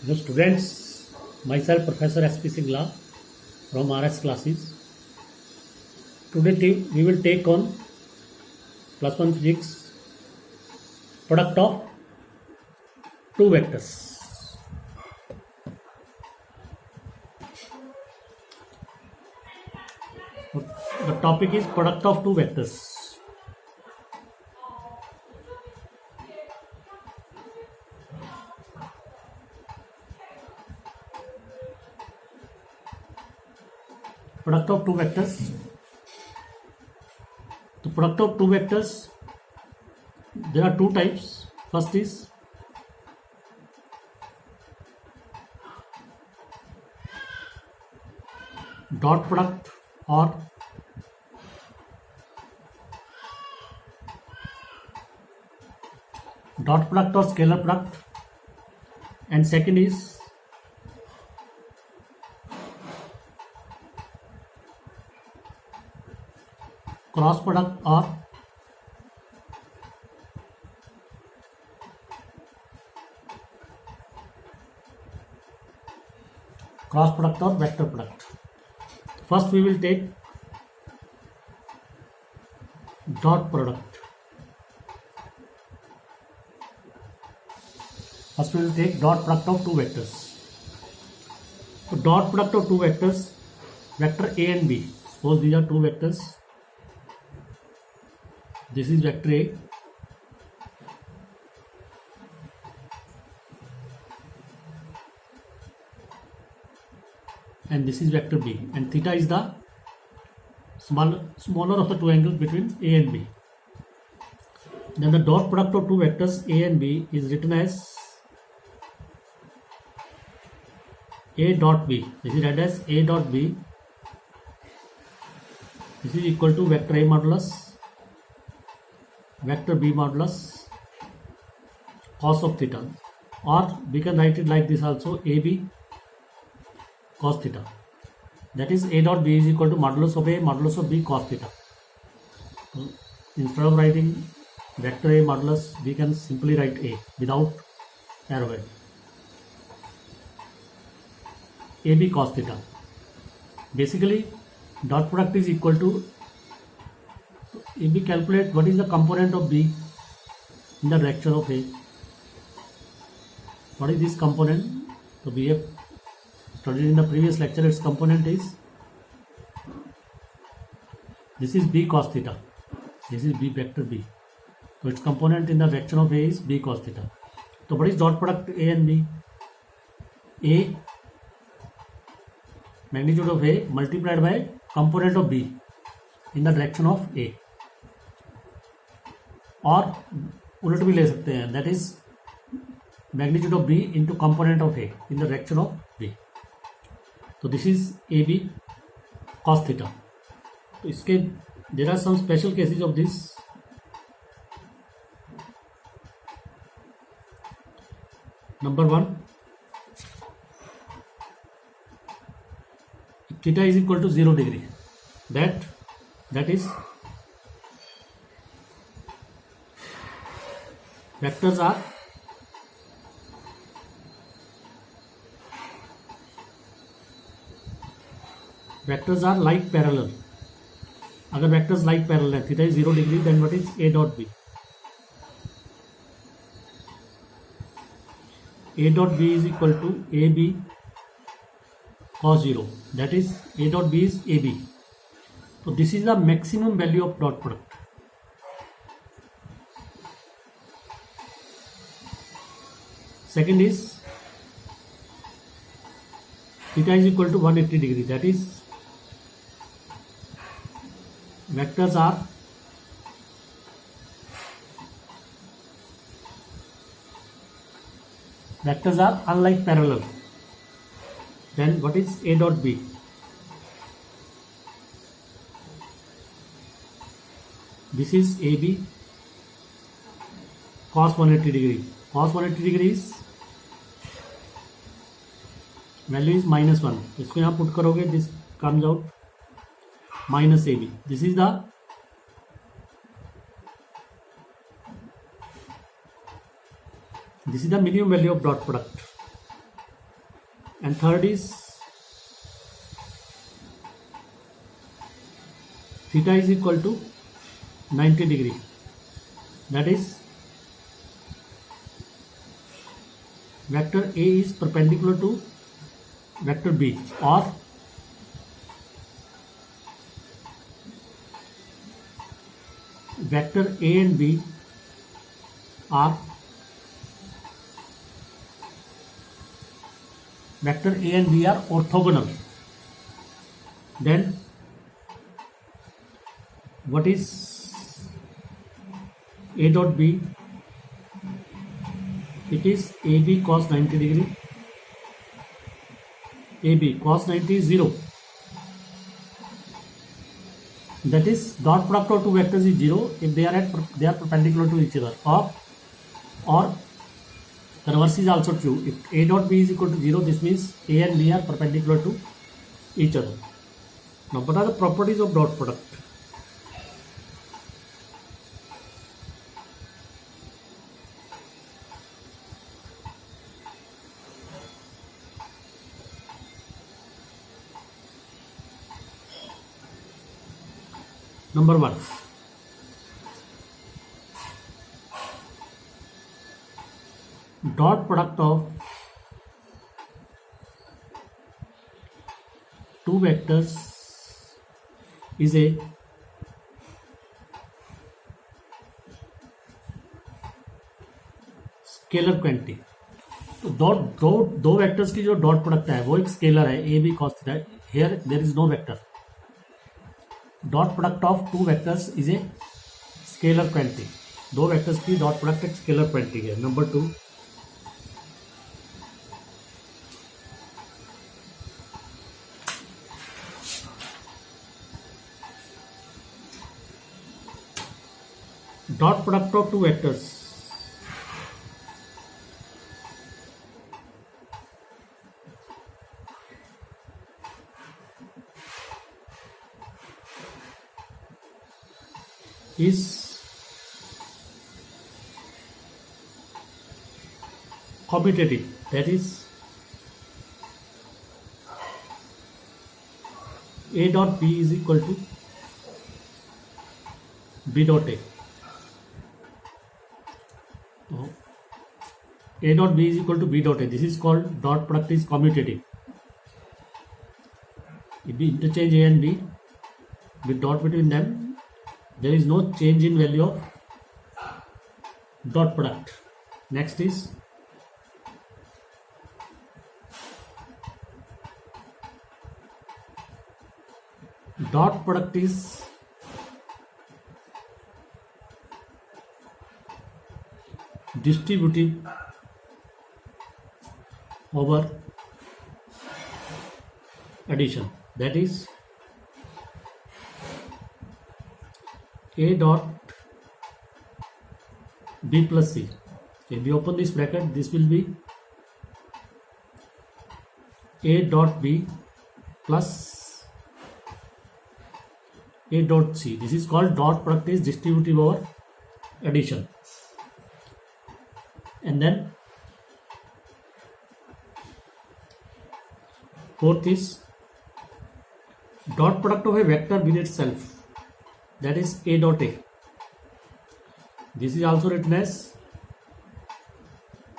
Hello students, myself Professor S.P. Singla from RS classes. Today we will take on plus one physics product of two vectors. The topic is product of two vectors. Product of two vectors. The product of two vectors, there are two types. First is dot product or scalar product, and second is cross product or vector product. First we will take dot product. First we will take dot product of two vectors. So dot product of two vectors, vector A and B. Suppose these are two vectors. This is vector A and this is vector B, and theta is the smaller of the two angles between A and B. Then the dot product of two vectors A and B is written as A dot B. This is read as A dot B. This is equal to vector A modulus vector B modulus cos of theta, or we can write it like this also, AB cos theta. That is A dot B is equal to modulus of A modulus of B cos theta. So instead of writing vector A modulus, we can simply write A without arrowhead. AB cos theta. Basically, dot product is equal to, if we calculate what is the component of B in the direction of A, what is this component? So we have studied in the previous lecture, its component is, this is B cos theta, this is B vector B. So its component in the direction of A is B cos theta. So what is dot product A and B? A magnitude of A multiplied by component of B in the direction of A, और उलट भी ले सकते हैं, that is magnitude of B into component of A in the direction of B. So this is AB cos theta. तो इसके there are some special cases of this. Number one, theta is equal to 0 degree. That is vectors are like parallel. अगर vectors like parallel है, theta is 0 degree, then what is A dot B? A dot B is equal to AB cos 0. That is A dot B is AB. So this is the maximum value of dot product. Second is theta is equal to 180 degree. That is vectors are unlike parallel. Then what is A dot B? This is AB cos 180 degree. Cos 180 degree is value is -1. इसको यहाँ put करोगे, this comes out minus AB. This is the minimum value of dot product. and third is theta is equal to 90 degree. That is vector A is perpendicular to vector B, or vector A and B are orthogonal. Then what is A dot B? It is AB cos 90 degree. AB cos 90 is 0. That is dot product of two vectors is 0 if they are perpendicular to each other, or the reverse is also true. If A dot B is equal to 0, this means A and B are perpendicular to each other. Now what are the properties of dot product? Number 1, dot product of two vectors is a scalar quantity. तो दो vectors की जो dot product है वो एक scalar है, a b cos theta. Here there is no vector. Dot product of two vectors is a scalar quantity. दो vectors की डॉट प्रोडक्ट एक स्केलर क्वांटिटी है. Number 2, dot product of two vectors is commutative. That is A dot B is equal to B dot A. A dot B is equal to B dot A. This is called dot product is commutative. If we interchange A and B with dot between them, there is no change in value of dot product. Next is dot product is distributive over addition. That is A dot B plus C. If we open this bracket, this will be A dot B plus A dot C. This is called dot product is distributive over addition. And then fourth is dot product of a vector with itself. That is A dot A. This is also written as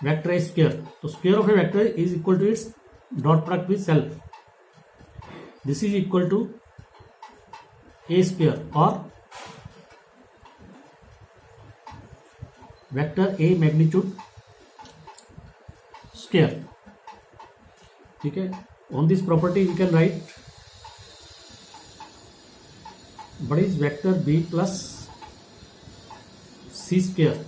vector A square. So square of a vector is equal to its dot product with self. This is equal to A square or vector A magnitude square. ठीक है. On this property we can write what is vector B plus C square.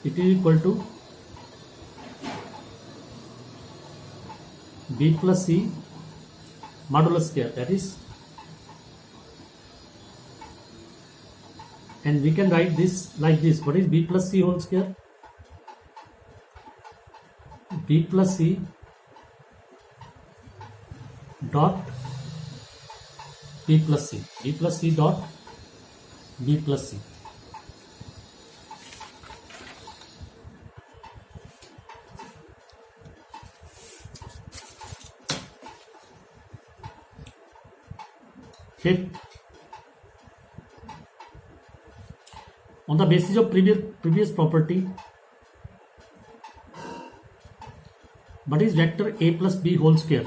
It is equal to B plus C modulus square. That is, and we can write this like this. What is B plus C whole square? B plus C dot B plus C. B plus C dot B plus C. Fifth, on the basis of previous property, what is vector a plus b whole square?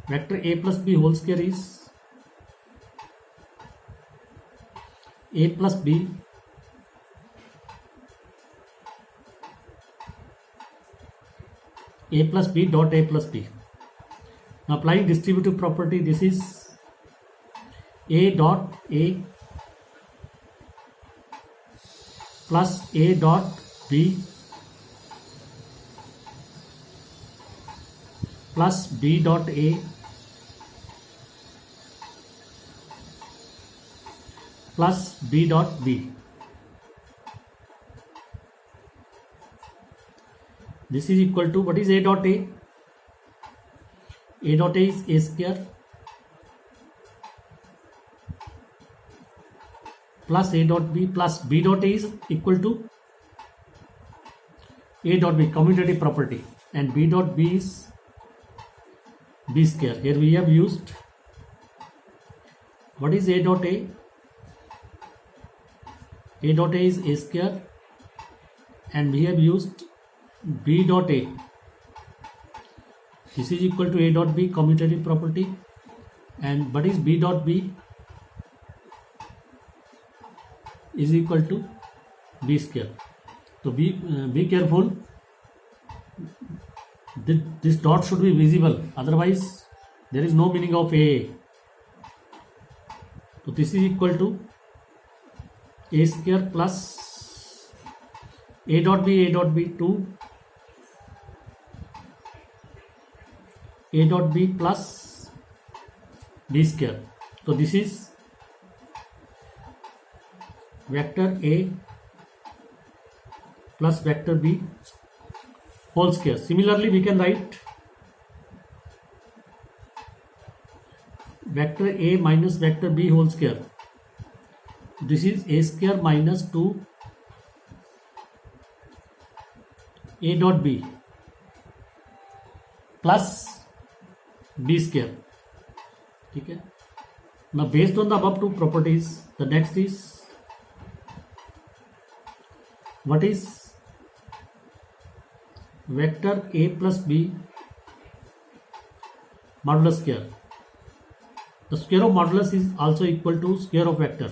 Vector a plus b whole square is a plus b dot a plus b. Now applying distributive property, this is a dot a plus a dot b plus b dot a plus b dot b. This is equal to, what is a dot a? A dot a is a square plus a dot b plus b dot a is equal to a dot b, commutative property, and b dot b is b square. Here we have used, what is a dot a? A dot a is a square, and we have used b dot a. This is equal to a dot b, commutative property, and what is b dot b? Is equal to b square. So be careful. This dot should be visible, otherwise there is no meaning of a. So this is equal to a square plus a dot b 2 a dot b plus b square. So this is vector a plus vector b whole square. Similarly, we can write vector a minus vector b whole square. This is a square minus 2 a dot b plus b square. Okay. Now based on the above two properties, the next is, what is vector a plus b modulus square? The square of modulus is also equal to square of vector.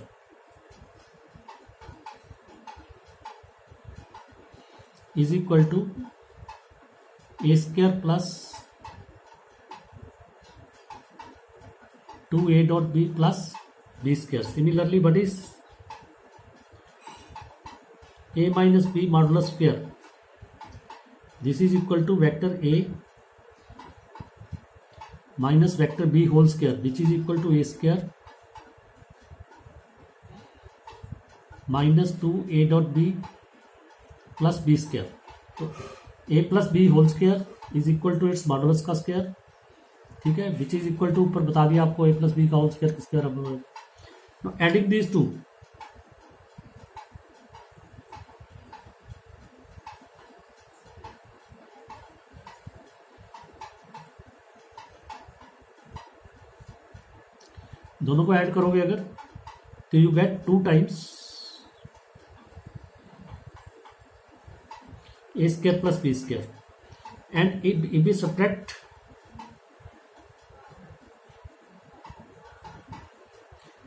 Is equal to a square plus 2a dot b plus b square. Similarly, what is a minus b modulus square? This is equal to vector a minus vector b whole square, which is equal to a square minus 2a dot b plus b square. तो a plus b whole square is equal to its modulus का square, ठीक है, which is equal to, ऊपर बता दिया आपको a plus b का whole square किस स्क्वायर. अब एडिंग दीज टू, दोनों को ऐड करोगे अगर, तो you get 2 times a square plus b square. And if we subtract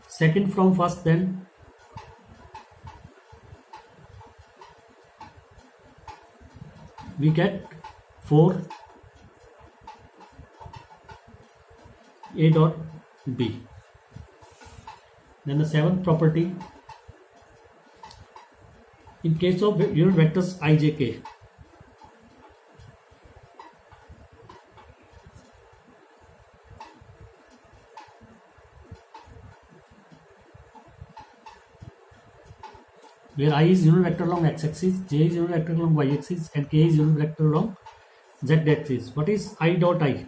second from first, then we get 4 a dot b. Then the seventh property, in case of unit vectors I, j, k, where I is unit vector along x-axis, j is unit vector along y-axis, and k is unit vector along z-axis. What is I dot I?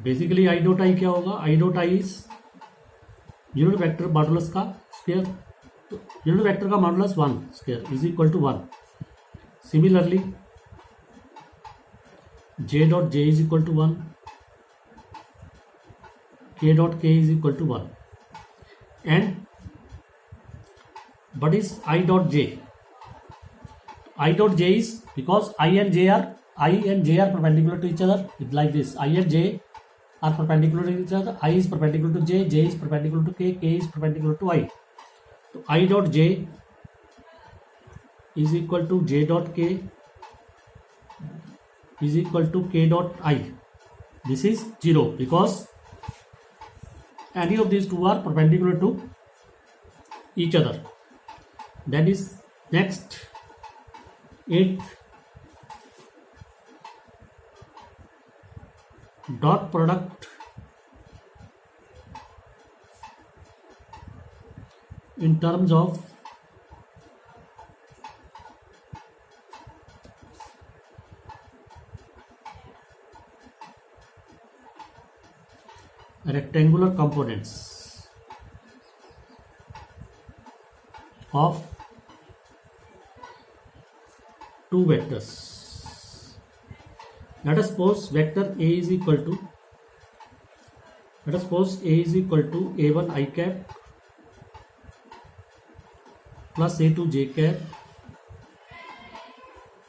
Basically I dot I क्या होगा? I dot I is unit vector modulus का square. तो unit vector का modulus 1 square is equal to 1. Similarly j dot j is equal to 1, k dot k is equal to 1. And what is I dot j? I dot j is, because I and j are perpendicular to each other. It's like this: I and j are perpendicular to each other. I is perpendicular to j is perpendicular to k is perpendicular to I. So I dot j is equal to j dot k is equal to k dot I. This is 0 because any of these two are perpendicular to each other. That is next 8th dot product in terms of rectangular components of two vectors. Let us suppose vector A is equal to, a1 I cap plus a2 j cap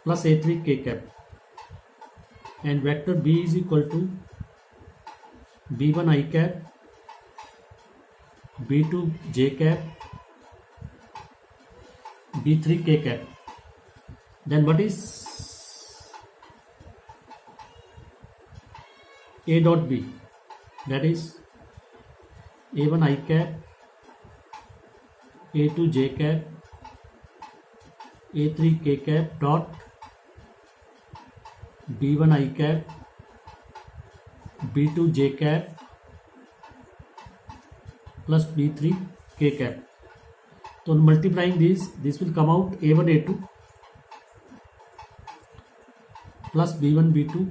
plus a3 k cap, and vector B is equal to b1 I cap, b2 j cap, b3 k cap. Then what is A dot B? That is a1 I cap, a2 j cap, a3 k cap dot b1 I cap, b2 j cap plus b3 k cap. So multiplying this will come out a1 a2 plus b1 b2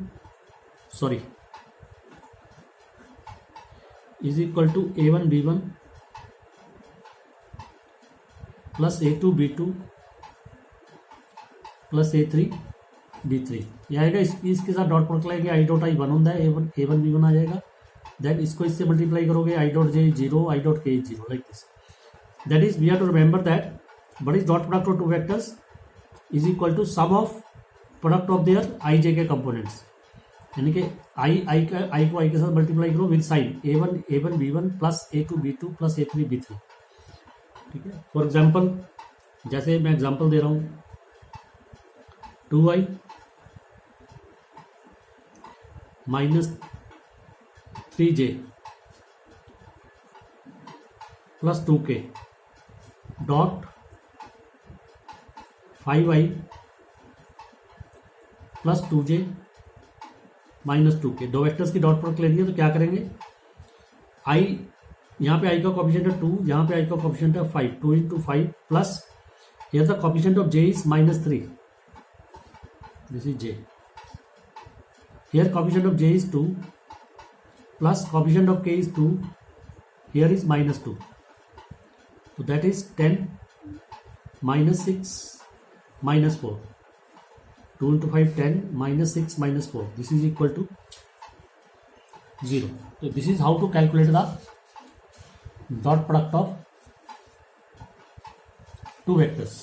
is equal to a1 b1 plus a2 b2 plus a3 b3. ये आएगा, इसके साथ dot product लाएंगे, I dot I 1 होता है, a1 b1 आ जाएगा. Then इसको इससे मल्टीप्लाई करोगे, I dot J 0, I dot K 0, like this. That is we have to remember that what is dot product of two vectors is equal to sum of product of their I J K components. यानी कि आई को आई के साथ multiply करो with sign a1 b1 plus a2 b2 plus a3 b3. ठीक है. For example, जैसे मैं एग्जाम्पल दे रहा हूँ, 2i minus 3j plus 2k dot 5i plus 2j minus 2k. दो वेक्टर्स की डॉट प्रोडक्ट लेनी है तो क्या करेंगे, i यहाँ पे i का कोएफिशिएंट है 2, यहाँ पे i का कोएफिशिएंट है 5, 2 into 5 plus here the coefficient of j is minus 3. This is j. Here coefficient of j is 2 plus coefficient of k is 2. Here is minus 2. So that is 10 minus 6 minus 4. 2 into 5 10 minus 6 minus 4. This is equal to 0. So this is how to calculate the dot product of two vectors.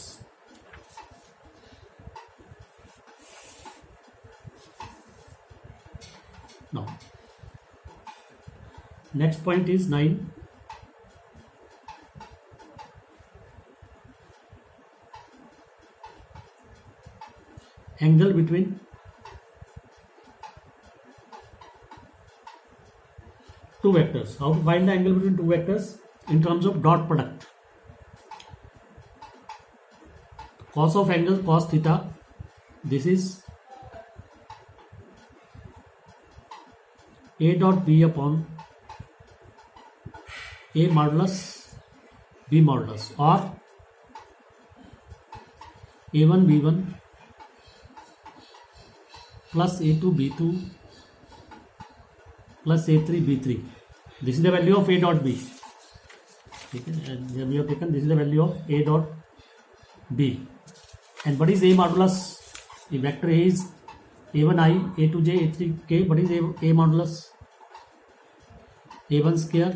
Now, next point is 9. Angle between two vectors. How to find the angle between two vectors in terms of dot product? Cos of angle cos theta. This is a dot b upon a modulus b modulus, or a1 b1 plus a2 b2 plus a3 b3. This is the value of a dot b. ठीक है, and we have taken this is the value of a dot b. And what is a modulus? The vector A is a1i, a2j, a3k. What is a modulus? a1 square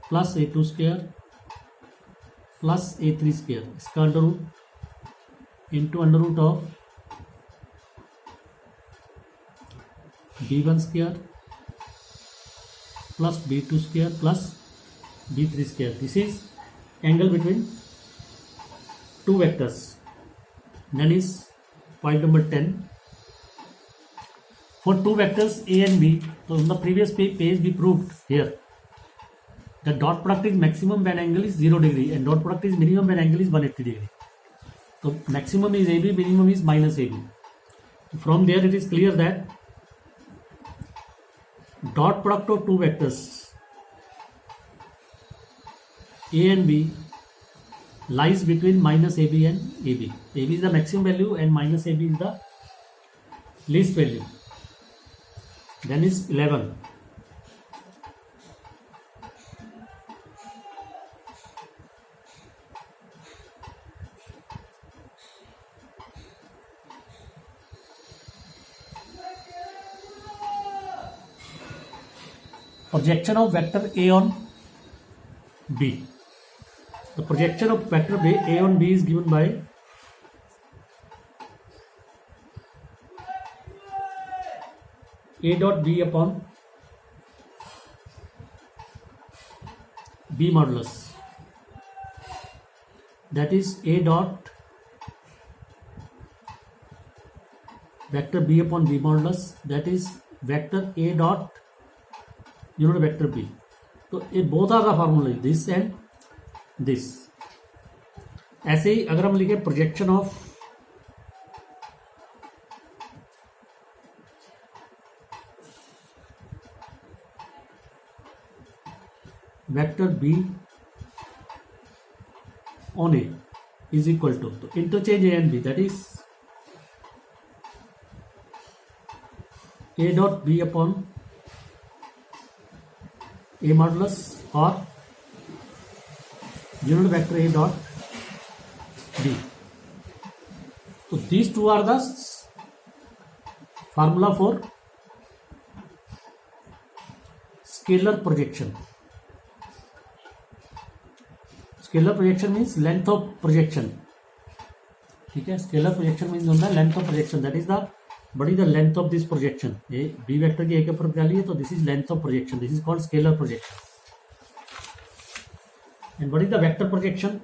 plus a2 square plus a3 square इसका under root into under root of b1 square plus b2 square plus b3 square. This is angle between two vectors. Then is point number 10. For two vectors a and b, so on the previous page we proved here the dot product is maximum when angle is 0 degree and dot product is minimum when angle is 180 degree. So maximum is AB, minimum is minus AB. From there it is clear that dot product of two vectors a and b lies between minus AB and AB. AB is the maximum value and minus AB is the least value. Then is 11. Projection of vector A on B. The projection of vector A on B is given by A dot B upon B modulus. That is A dot vector B upon B modulus. That is vector A dot unit vector B. तो ये both are the formula this and this. ऐसे ही अगर हम लिखे projection of vector B on A is equal to, तो interchange A and B, that is A dot B upon A modulus or unit vector A dot B. So these two are the formula for scalar projection. Scalar projection means length of projection. ठीक है, scalar projection means होता है length of projection. That is the what is the length of this projection? A B vector की एक ऊपर डाली है तो this is length of projection. This is called scalar projection. And what is the vector projection?